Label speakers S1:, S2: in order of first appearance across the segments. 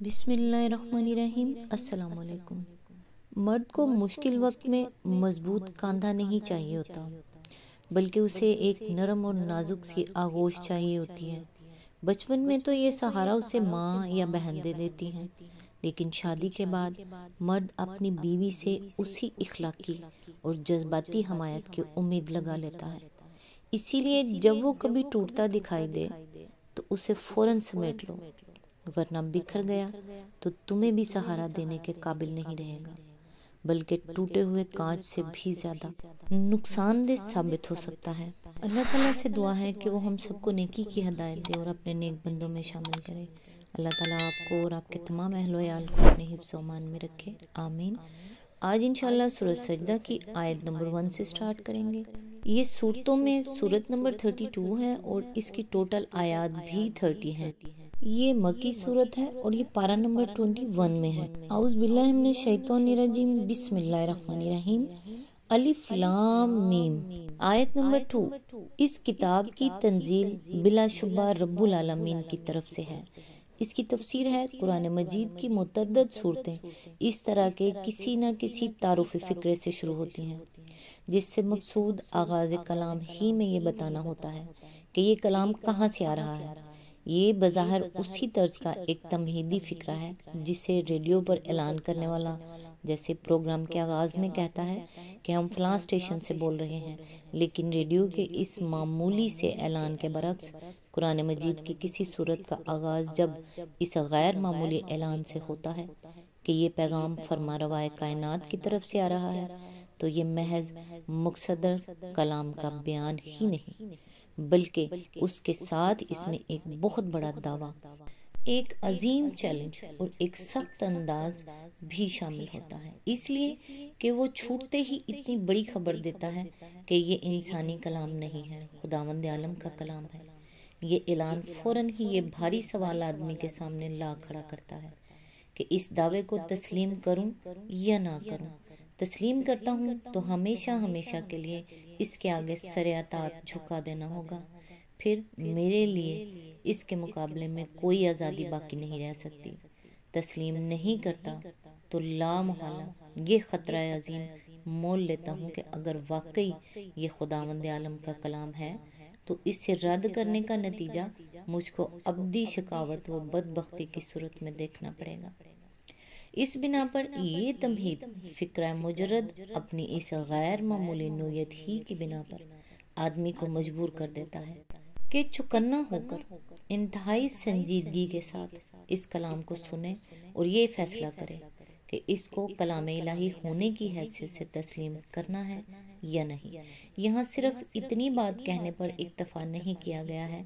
S1: بسم اللہ الرحمن الرحیم۔ السلام علیکم۔ مرد کو مشکل وقت میں مضبوط کاندھا نہیں چاہیے ہوتا، بلکہ اسے ایک نرم اور نازک سی آغوش چاہیے ہوتی ہے۔ بچپن میں تو یہ سہارا اسے ماں یا بہن دے دیتی ہیں، لیکن شادی کے بعد مرد اپنی بیوی سے اسی اخلاقی اور جذباتی حمایت کی امید لگا لیتا ہے۔ اسی لیے جب وہ کبھی ٹوٹتا دکھائی دے تو اسے فوراً سمیٹ لو، ورنہ بکھر گیا تو تمہیں بھی سہارا دینے کے قابل نہیں رہے گا، بلکہ ٹوٹے ہوئے کانچ سے بھی زیادہ نقصان دہ ثابت ہو سکتا ہے۔ اللہ تعالیٰ سے دعا ہے کہ وہ ہم سب کو نیکی کی ہدایت دے اور اپنے نیک بندوں میں شامل کرے۔ اللہ تعالیٰ آپ کو اور آپ کے تمام اہل و عیال کو اپنے حفظ و امان میں رکھے، آمین۔ آج انشاءاللہ سورۃ سجدہ کی آیت نمبر 1 سے سٹارٹ کریں گے۔ یہ صورتوں میں سورت نمبر 32 ہے اور اس کی ٹوٹل آیات بھی 30 ہیں۔ یہ مکی صورت ہے اور یہ پارہ نمبر 21 میں ہے۔ اعوذ باللہ من الشیطان الرجیم، بسم اللہ الرحمن الرحیم۔ الف لام میم۔ آیت نمبر 2، اس کتاب کی تنزیل بلا شبہ رب العالمین کی طرف سے ہے۔ اس کی تفسیر ہے، قرآن مجید کی متعدد صورتیں اس طرح کے کسی نہ کسی تعارف فکرے سے شروع ہوتی ہیں، جس سے مقصود آغاز کلام ہی میں یہ بتانا ہوتا ہے کہ یہ کلام کہاں سے آ رہا ہے۔ یہ بظاہر اسی طرز کا ایک تمہیدی فکرہ ہے جسے ریڈیو پر اعلان کرنے والا جیسے پروگرام کے آغاز میں کہتا ہے کہ ہم فلاں اسٹیشن سے بول رہے ہیں، لیکن ریڈیو کے اس معمولی سے اعلان کے برعکس قرآن مجید کی کسی صورت کا آغاز جب اس غیر معمولی اعلان سے ہوتا ہے کہ یہ پیغام فرمانروائے کائنات کی طرف سے آ رہا ہے، تو یہ محض مقصدر کلام کا بیان ہی نہیں، بلکہ اس کے ساتھ اس میں ایک بہت بڑا دعویٰ، ایک عظیم چیلنج اور ایک سخت انداز بھی شامل ہوتا ہے، اس لیے کہ وہ چھوٹتے ہی اتنی بڑی خبر دیتا ہے کہ یہ انسانی کلام نہیں ہے، خداوند عالم کا کلام ہے۔ یہ اعلان فوراً ہی یہ بھاری سوال آدمی کے سامنے لا کھڑا کرتا ہے کہ اس دعوے کو تسلیم کروں یا نہ کروں۔ تسلیم کرتا ہوں تو ہمیشہ ہمیشہ کے لیے اس کے آگے سر اطاعت جھکا دینا ہوگا، پھر میرے لیے اس کے مقابلے میں کوئی آزادی باقی نہیں رہ سکتی۔ تسلیم نہیں کرتا تو لا محالہ یہ خطرہ عظیم مول لیتا ہوں کہ اگر واقعی یہ خداوند عالم کا کلام ہے تو اسے رد کرنے کا نتیجہ مجھ کو ابدی شقاوت و بدبختی کی صورت میں دیکھنا پڑے گا۔ اس بنا پر یہ تمہید فکرہ مجرد اپنی اس غیر معمولی نوعیت ہی کی بنا پر آدمی کو مجبور کر دیتا ہے کہ چوکنا ہو کر انتہائی سنجیدگی کے ساتھ اس کلام کو سنے اور یہ فیصلہ کرے کہ اس کو کلام الہی ہونے کی حیثیت سے تسلیم کرنا ہے یا نہیں۔ یہاں صرف اتنی بات کہنے پر اکتفا نہیں کیا گیا ہے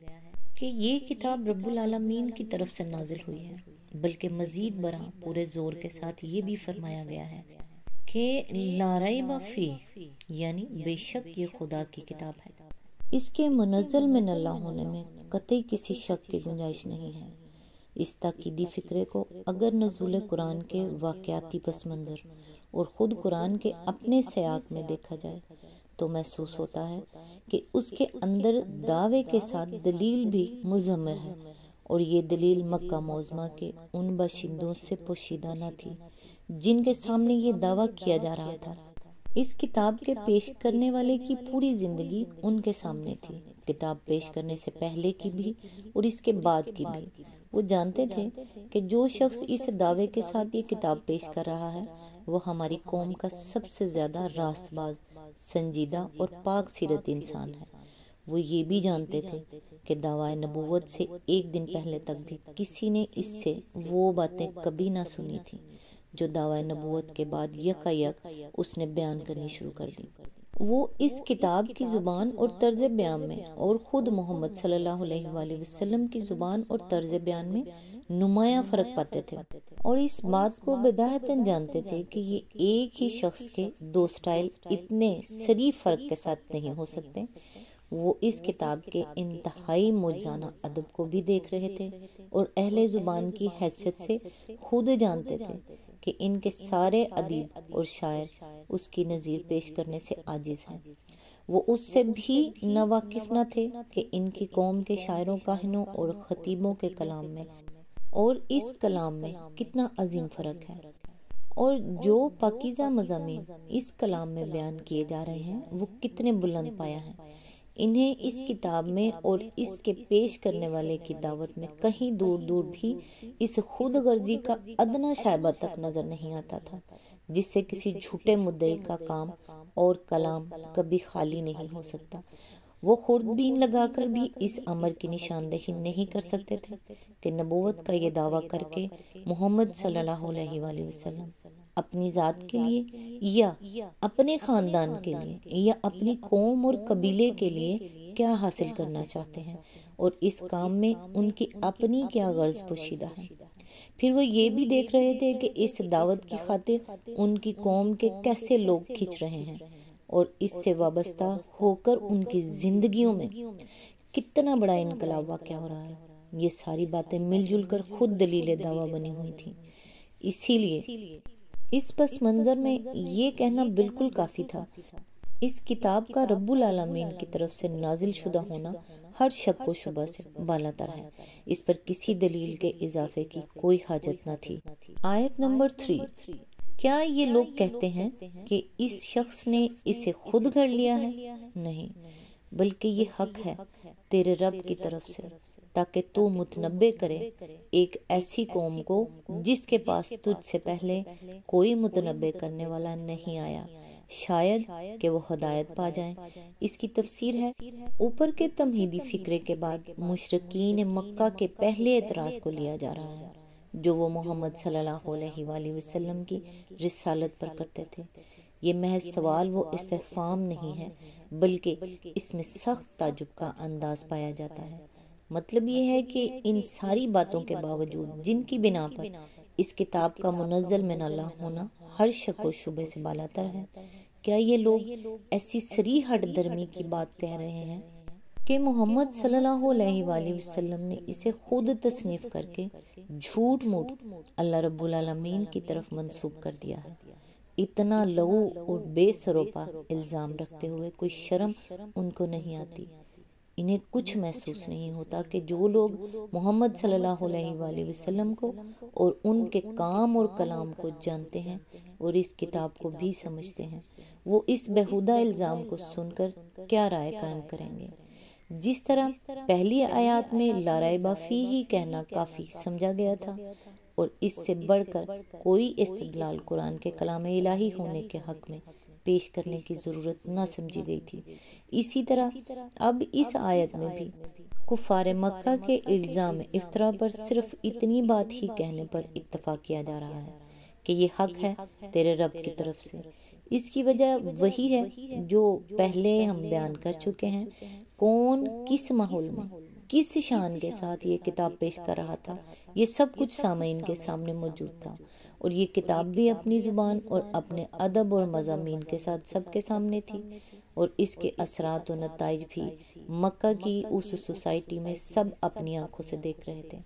S1: کہ یہ کتاب رب العالمین کی طرف سے نازل ہوئی ہے، بلکہ مزید برآں پورے زور کے ساتھ یہ بھی فرمایا گیا ہے کہ لا ریب فیہ، یعنی بے شک یہ خدا کی کتاب ہے، اس کے منزل من اللہ ہونے میں قطعی کسی شک کی گنجائش نہیں ہے۔ اس تاکیدی فکرے کو اگر نزول قرآن کے واقعاتی پس منظر اور خود قرآن کے اپنے سیاق میں دیکھا جائے تو محسوس ہوتا ہے کہ اس کے اندر دعوے کے ساتھ دلیل بھی مضمر ہے، اور یہ دلیل مکہ معظمہ کے ان باشندوں سے پوشیدہ نہ تھی جن کے سامنے یہ دعویٰ کیا جا رہا تھا۔ اس کتاب کے پیش کرنے والے کی پوری زندگی ان کے سامنے تھی، کتاب پیش کرنے سے پہلے کی بھی اور اس کے بعد کی بھی۔ وہ جانتے تھے کہ جو شخص اس دعوے کے ساتھ یہ کتاب پیش کر رہا ہے وہ ہماری قوم کا سب سے زیادہ راست باز، سنجیدہ اور پاک سیرت انسان ہے۔ وہ یہ بھی جانتے تھے کہ دعوی نبوت سے ایک دن پہلے تک بھی کسی نے اس سے وہ باتیں کبھی نہ سنی تھی جو دعوی نبوت کے بعد یکایک اس نے بیان کرنی شروع کر دی۔ وہ اس کتاب کی زبان اور طرز بیان میں اور خود محمد صلی اللہ علیہ وآلہ وسلم کی زبان اور طرز بیان میں نمایاں فرق پاتے تھے، اور اس بات کو بداہتاً جانتے تھے کہ یہ ایک ہی شخص کے دو سٹائل اتنے صریح فرق کے ساتھ نہیں ہو سکتے۔ وہ اس کتاب کے انتہائی موجزانہ ادب کو بھی دیکھ رہے تھے اور اہل زبان کی حیثیت سے خود جانتے تھے کہ ان کے سارے ادیب اور شاعر اس کی نظیر پیش کرنے سے عاجز ہیں۔ وہ اس سے بھی ناواقف نہ تھے کہ ان کی قوم کے شاعروں، کاہنوں اور خطیبوں کے کلام میں اور اس کلام میں کتنا عظیم فرق ہے، اور جو پاکیزہ مضامین اس کلام میں بیان کیے جا رہے ہیں وہ کتنے بلند پایا ہیں۔ انہیں اس کتاب میں اور اس کے پیش کرنے والے کی دعوت میں کہیں دور دور بھی اس خود غرضی کا ادنا شائبہ تک نظر نہیں آتا تھا، جس سے کسی جھوٹے مدعی کا کام اور کلام کبھی خالی نہیں ہو سکتا۔ وہ خوردبین لگا کر بھی اس امر کی نشاندہی نہیں کر سکتے تھے کہ نبوت کا یہ دعویٰ کر کے محمد صلی اللہ علیہ وآلہ وسلم اپنی ذات کے لیے یا اپنے خاندان کے لیے یا اپنی قوم اور قبیلے کے لیے کیا حاصل کرنا چاہتے ہیں، اور اس کام میں ان کی اپنی کیا غرض پوشیدہ ہے۔ پھر وہ یہ بھی دیکھ رہے تھے کہ اس دعوت کی خاطر ان کی قوم کے کیسے لوگ کھنچ رہے ہیں، اور اس سے وابستہ ہو کر ان کی زندگیوں میں کتنا بڑا انقلاب واقع ہو رہا ہے۔ یہ ساری باتیں مل جل کر خود دلیل دعویٰ بنی ہوئی تھیں۔ اسی لیے اس پس منظر میں یہ کہنا بالکل کافی تھا، اس کتاب کا رب العالمین کی طرف سے نازل شدہ ہونا ہر شک و شبہ سے بالاتر ہے، اس پر کسی دلیل کے اضافے کی کوئی حاجت نہ تھی۔ آیت نمبر 3، کیا یہ لوگ کہتے ہیں کہ اس شخص نے اسے خود گھڑ لیا ہے؟ نہیں، بلکہ یہ حق ہے تیرے رب کی طرف سے، تاکہ تو متنبع کرے ایک ایسی قوم کو جس کے پاس تجھ سے پہلے کوئی متنبع کرنے والا نہیں آیا، شاید کہ وہ ہدایت پا جائیں۔ اس کی تفسیر ہے، اوپر کے تمہیدی فقرے کے بعد مشرکین مکہ کے پہلے اعتراض کو لیا جا رہا ہے جو وہ محمد صلی اللہ علیہ وآلہ وسلم کی رسالت پر کرتے تھے۔ یہ محض سوال و استفہام نہیں ہے، بلکہ اس میں سخت تعجب کا انداز پایا جاتا ہے۔ مطلب یہ ہے کہ ان ساری باتوں کے باوجود جن کی بنا پر اس کتاب کا منزل من اللہ ہونا ہر شک و شبہ سے بالاتر ہے، کیا یہ لوگ ایسی صریح ہٹ درمی کی بات کہہ رہے ہیں کہ محمد صلی اللہ علیہ وآلہ وسلم نے اسے خود تصنیف کر کے جھوٹ موٹ اللہ رب العالمین کی طرف منسوب کر دیا ہے؟ اتنا لغو اور بے سروپا الزام رکھتے ہوئے کوئی شرم ان کو نہیں آتی؟ انہیں کچھ محسوس نہیں ہوتا کہ جو لوگ محمد صلی اللہ علیہ وآلہ وسلم کو اور ان کے کام اور کلام کو جانتے ہیں اور اس کتاب کو بھی سمجھتے ہیں، وہ اس بےہودہ الزام کو سن کر کیا رائے قائم کریں گے؟ جس طرح پہلی آیات میں لا ریب فیہ کہنا کافی سمجھا گیا تھا اور اس سے بڑھ کر کوئی استدلال قرآن کے کلام الہی ہونے کے حق میں پیش کرنے کی ضرورت نہ سمجھی گئی تھی، اسی طرح اب اس آیت میں بھی کفار مکہ کے الزام افتراء پر صرف اتنی بات ہی کہنے پر اکتفا کیا جا رہا ہے کہ یہ حق ہے تیرے رب کی طرف سے۔ اس کی وجہ وہی ہے جو پہلے ہم بیان کر چکے ہیں، کون کس ماحول میں کس شان کے ساتھ یہ کتاب پیش کر رہا تھا، یہ سب کچھ سامعین کے سامنے موجود تھا، اور یہ کتاب بھی اپنی زبان اور اپنے ادب اور مضامین کے ساتھ سب کے سامنے تھی، اور اس کے اثرات و نتائج بھی مکہ کی اس سوسائٹی میں سب اپنی آنکھوں سے دیکھ رہے تھے۔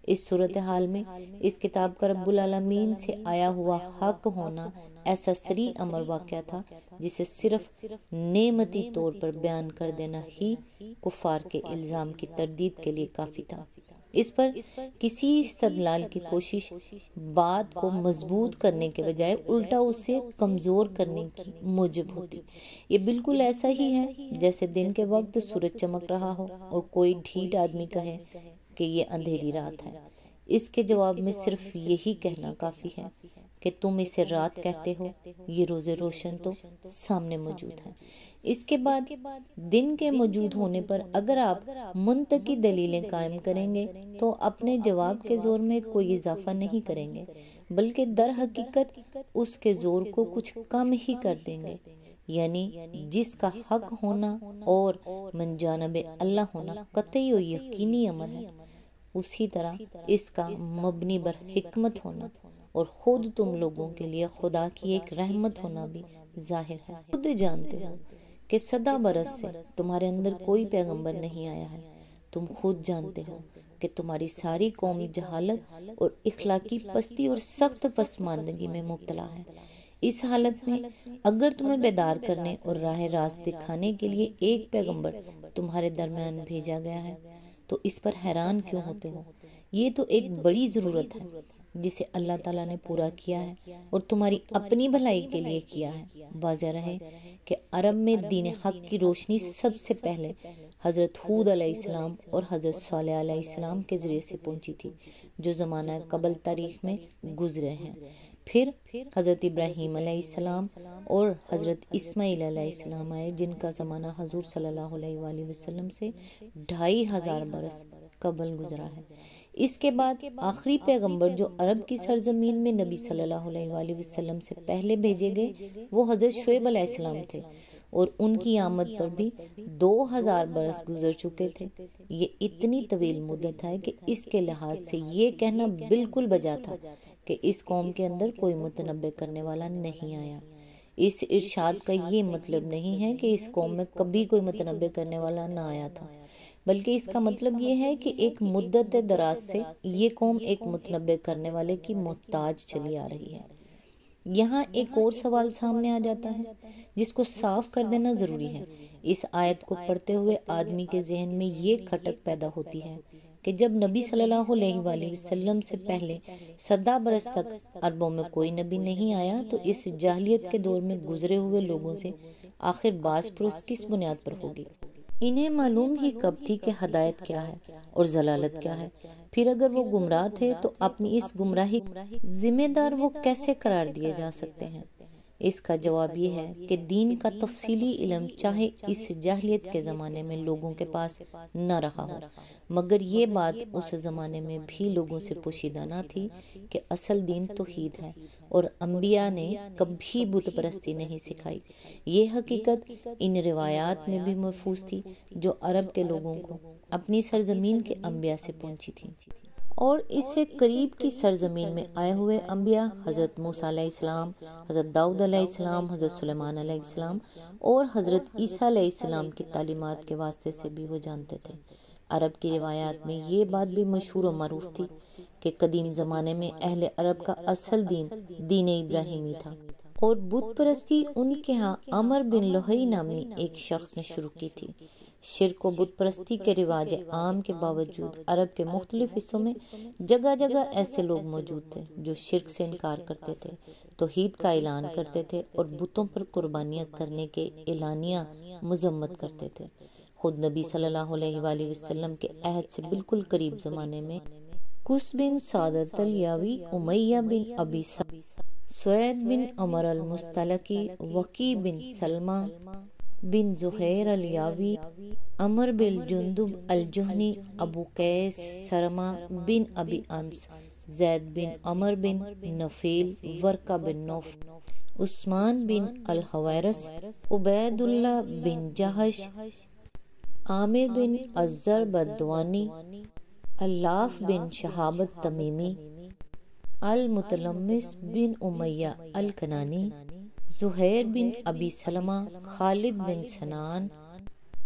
S1: اس صورتحال میں اس کتاب کا رب العالمین سے آیا ہوا حق ہونا ایسا سری امر واقعہ تھا جسے صرف نعمتی طور پر بیان کر دینا ہی کفار کے الزام کی تردید کے لیے کافی تھا۔ اس پر کسی استدلال کی کوشش بات کو مضبوط کرنے کے بجائے الٹا اسے کمزور کرنے کی موجب ہوتی۔ یہ بالکل ایسا ہی ہے جیسے دن کے وقت سورج چمک رہا ہو اور کوئی ڈھیٹ آدمی کہے کہ یہ اندھیری رات ہے۔ اس کے جواب میں صرف یہی کہنا کافی ہے کہ تم اسے رات کہتے ہو، یہ روز روشن تو سامنے موجود ہے۔ اس کے بعد دن کے موجود ہونے پر اگر آپ منطقی دلیلیں قائم کریں گے تو اپنے جواب کے زور میں کوئی اضافہ نہیں کریں گے، بلکہ در حقیقت اس کے زور کو کچھ کم ہی کر دیں گے، یعنی جس کا حق ہونا اور من جانب اللہ ہونا قطعی و یقینی امر ہے، اسی طرح اس کا مبنی بر حکمت ہونا اور خود تم لوگوں کے لیے خدا کی ایک رحمت ہونا بھی ظاہر ہے۔ خود جانتے ہو کہ صدا برس سے تمہارے اندر کوئی پیغمبر نہیں آیا ہے، تم خود جانتے ہو کہ تمہاری ساری قوم جہالت اور اخلاقی پستی اور سخت پسماندگی میں مبتلا ہے۔ اس حالت میں اگر تمہیں بیدار کرنے اور راہ راست دکھانے کے لیے ایک پیغمبر تمہارے درمیان بھیجا گیا ہے تو اس پر حیران کیوں ہوتے ہو؟ یہ تو ایک بڑی ضرورت ہے جسے اللہ تعالیٰ نے پورا کیا ہے اور تمہاری اپنی بھلائی کے لیے کیا ہے۔ واضح رہے کہ عرب میں دین حق کی روشنی سب سے پہلے حضرت ہود علیہ السلام اور حضرت صالح علیہ السلام کے ذریعے سے پہنچی تھی، جو زمانہ قبل تاریخ میں گزرے ہیں۔ پھر حضرت ابراہیم علیہ السلام اور حضرت اسماعیل علیہ السلام آئے، جن کا زمانہ حضور صلی اللہ علیہ وآلہ وسلم سے 2500 برس قبل گزرا ہے۔ اس کے بعد آخری پیغمبر جو عرب کی سرزمین میں نبی صلی اللہ علیہ وآلہ وسلم سے پہلے بھیجے گئے وہ حضرت شعیب علیہ السلام تھے، اور ان کی آمد پر بھی 2000 برس گزر چکے تھے۔ یہ اتنی طویل مدت ہے کہ اس کے لحاظ سے یہ کہنا بالکل بجا تھا کہ اس قوم کے اندر کوئی متنبع کرنے والا نہیں آیا۔ اس ارشاد کا یہ مطلب نہیں ہے کہ اس قوم میں کبھی کوئی متنبع کرنے والا نہ آیا تھا، بلکہ اس کا مطلب یہ ہے کہ ایک مدت دراز سے یہ قوم ایک متنبع کرنے والے کی محتاج چلی آ رہی ہے۔ یہاں ایک اور سوال سامنے آ جاتا ہے جس کو صاف کر دینا ضروری ہے۔ اس آیت کو پڑھتے ہوئے آدمی کے ذہن میں یہ کھٹک پیدا ہوتی ہے کہ جب نبی صلی اللہ علیہ وآلہ وسلم سے پہلے 100 برس تک عربوں میں کوئی نبی نہیں آیا تو اس جاہلیت کے دور میں گزرے ہوئے لوگوں سے آخر باز پرس کس بنیاد پر ہوگی؟ انہیں معلوم ہی کب تھی کہ ہدایت کیا ہے اور ضلالت کیا ہے؟ پھر اگر وہ گمراہ تھے تو اپنی اس گمراہی ذمہ دار وہ کیسے قرار دیے جا سکتے ہیں؟ اس کا جواب یہ ہے کہ دین کا تفصیلی علم چاہے اس جاہلیت کے زمانے میں لوگوں کے پاس نہ رہا ہو، مگر یہ بات اس زمانے میں بھی لوگوں سے پوشیدہ نہ تھی کہ اصل دین توحید ہے، اور انبیاء نے کبھی بت پرستی نہیں سکھائی۔ یہ حقیقت ان روایات میں بھی محفوظ تھی جو عرب کے لوگوں کو اپنی سرزمین کے انبیاء سے پہنچی تھی، اور اس سے قریب کی سرزمین میں آئے ہوئے انبیاء حضرت موسیٰ علیہ السلام، حضرت داؤد علیہ السلام، حضرت سلیمان علیہ السلام اور حضرت عیسیٰ علیہ السلام کی تعلیمات کے واسطے سے بھی وہ جانتے تھے۔ عرب کی روایات میں یہ بات بھی مشہور و معروف تھی کہ قدیم زمانے میں اہل عرب کا اصل دین دین ابراہیمی تھا، اور بت پرستی ان کے ہاں عمر بن لوہی نامی ایک شخص نے شروع کی تھی۔ شرک و بت پرستی کے رواج عام کے باوجود عرب کے مختلف حصوں میں جگہ جگہ ایسے لوگ موجود تھے جو شرک سے انکار کرتے تھے، توحید کا اعلان کرتے تھے اور بتوں پر قربانیاں کرنے کے اعلانیہ مذمت کرتے تھے۔ خود نبی صلی اللہ علیہ وآلہ وسلم کے عہد سے بالکل قریب زمانے میں قس بن سعادت الیاوی، امیہ بن ابی سوید بن عمر المستلقی، وقی بن سلمہ بن زہیر الیاوی، عمر بن جندب الجہنی، ابو قیس سرمہ بن ابی انس، زید بن عمر بن نفیل، ورقہ بن نوفل، عثمان بن الحویرث، عبید اللہ بن جہش، عامر بن الضرب الدوانی، اللاف بن شہاب التمیمی، المتلمس بن امیہ الکنانی، زہیر بن ابی سلمہ، خالد بن سنان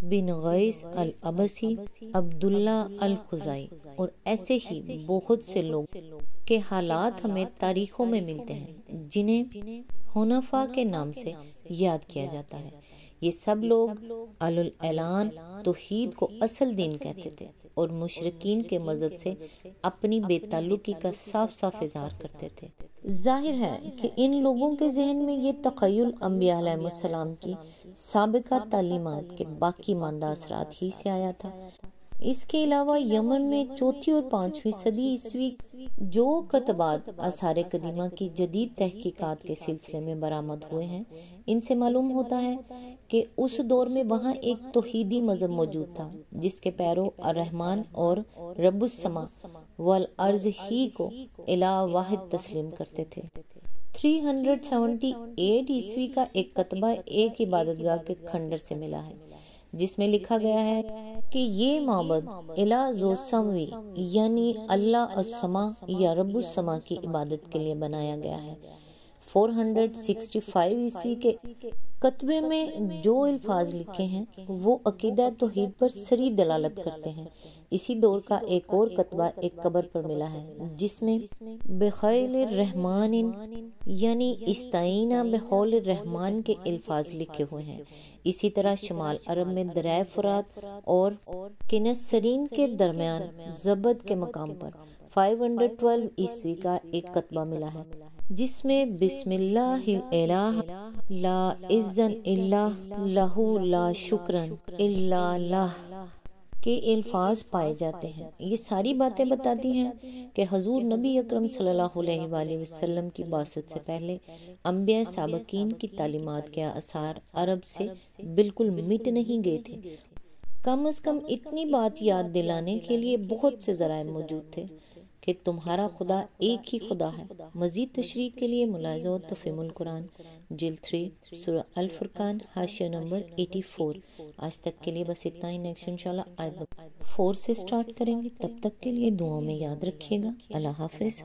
S1: بن غیث العبسی، عبداللہ الخزائی، اور ایسے ہی بہت سے لوگ کے حالات ہمیں تاریخوں میں ملتے ہیں جنہیں حنفاء کے نام سے یاد کیا جاتا ہے۔ یہ سب لوگ علی الاعلان توحید کو اصل دین کہتے تھے اور مشرکین کے مذہب سے اپنی بے تعلقی کا صاف صاف اظہار کرتے تھے۔ ظاہر ہے کہ ان لوگوں کے ذہن میں یہ تخیل انبیاء علیہ السلام کی سابقہ تعلیمات کے باقی ماندہ اثرات ہی سے آیا تھا۔ اس کے علاوہ یمن میں 4 اور 5ویں صدی عیسوی جو کتبات آثار قدیمہ کی جدید تحقیقات کے سلسلے میں برآمد ہوئے ہیں، ان سے معلوم ہوتا ہے کہ اس دور میں وہاں ایک توحیدی مذہب موجود تھا جس کے پیرو الرحمن اور رب السماء والارض ہی کو الہ واحد تسلیم کرتے تھے۔ 378 عیسوی کا ایک کتبہ ایک عبادت گاہ کے کھنڈر سے ملا ہے جس میں لکھا گیا ہے کہ یہ معبد الہ ذو سموی یعنی اللہ السماء یا رب السماء کی عبادت کے لیے بنایا گیا ہے۔ 465 عیسوی کے کتبے میں جو الفاظ لکھے ہیں وہ عقیدہ توحید پر صریح دلالت کرتے ہیں۔ اسی دور کا ایک اور کتبہ ایک قبر پر ملا ہے جس میں بخیل الرحمن یعنی استعینہ بحول الرحمن کے الفاظ لکھے ہوئے ہیں۔ اسی طرح شمال عرب میں دریائے فرات اور کنسرین کے درمیان زبد کے مقام پر 512 عیسوی کا ایک کتبہ ملا ہے جس میں بسم اللہ الہ لا اذن الا لہ لا شکرن الا لہ کے الفاظ پائے جاتے ہیں۔ یہ ساری باتیں بتاتی ہیں کہ حضور نبی اکرم صلی اللہ علیہ وآلہ وسلم کی بعثت سے پہلے انبیاء سابقین کی تعلیمات کے آثار عرب سے بالکل مٹ نہیں گئے تھے۔ کم از کم اتنی بات یاد دلانے کے لیے بہت سے ذرائع موجود تھے کہ تمہارا خدا ایک ہی خدا ہے۔ مزید تشریح کے لیے ملاحظہ و تفہیم القرآن جلد 3 سورہ الفرقان حاشیہ نمبر 84۔ آج تک کے لیے بس اتنا ہی، نیکسٹ انشاءاللہ آیت 4 سے سٹارٹ کریں گے۔ تب تک کے لیے دعاؤں میں یاد رکھیے گا۔ اللہ حافظ۔